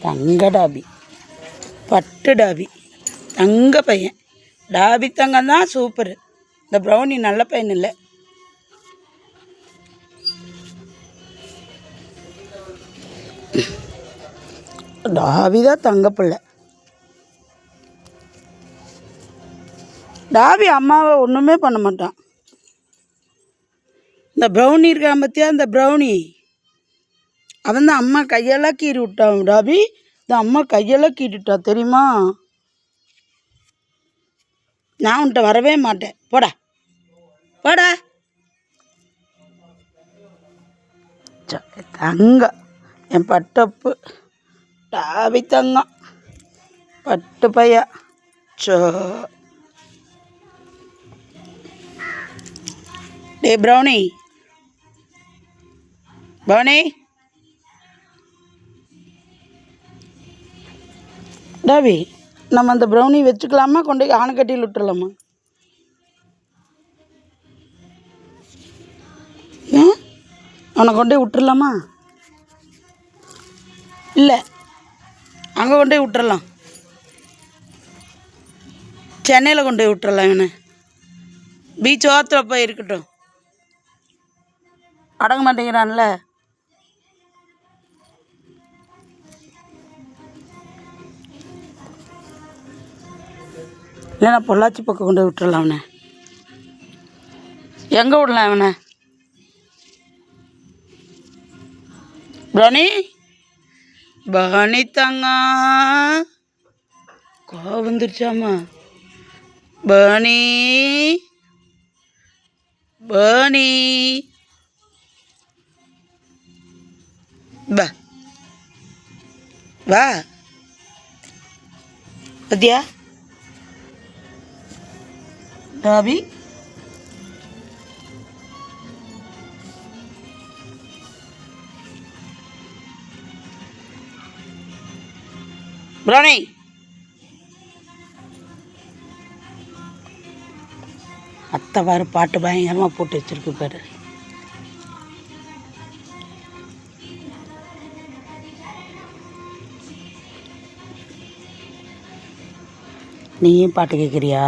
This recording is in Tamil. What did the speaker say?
தங்க டாபி, பட்டு டாபி, தங்க பையன். டாபி தங்கம் தான் சூப்பரு. இந்த ப்ரௌனி நல்ல பையன் இல்லை. டாபி தான் தங்க பிள்ளை. டாபி அம்மாவை ஒன்றுமே பண்ண மாட்டான். இந்த ப்ரௌனி இருக்கான் பற்றியா, இந்த ப்ரௌனி அவன் தான் அம்மா கையெல்லாம் கீறி விட்டான். டாபி இந்த அம்மா கையெல்லாம் கீறிட்டா தெரியுமா? நான் உன்கிட்ட வரவே மாட்டேன். போடா போடா. தங்கம் என் பட்டப்பு டாபி தங்கம் பட்டு பையா. சோ டே ப்ரௌனி, ப்ரௌனி டாபி நம்ம அந்த ப்ரௌனி வச்சுக்கலாமா, கொண்டு போய் ஆணைக்கட்டியில் விட்டுறலாமா? ஏன் அவனை கொண்டு போய் விட்டுறலாமா? இல்லை, அங்கே கொண்டு போய் விட்டுறலாம். சென்னையில் கொண்டு போய் விட்டுறலாம். இவனை பீச் ஓரத்தில் போய் இருக்கட்டும். அடங்க மாட்டேங்கிறான்ல. இல்லைண்ணா பொள்ளாச்சி பக்கம் கொண்டு போய் விட்டுறலாம். அவனை எங்கே விடலாம்? அவனை ப்ரௌனி, பனி தங்கம் கோவம் வந்துருச்சாமா? பனி பனி பா வா பத்தியா டாபி? ப்ரௌனி அத்தை பாரு பாட்டு பயங்கரமாக போட்டு வச்சிருக்கு பாரு. நீயும் பாட்டு கேட்குறியா?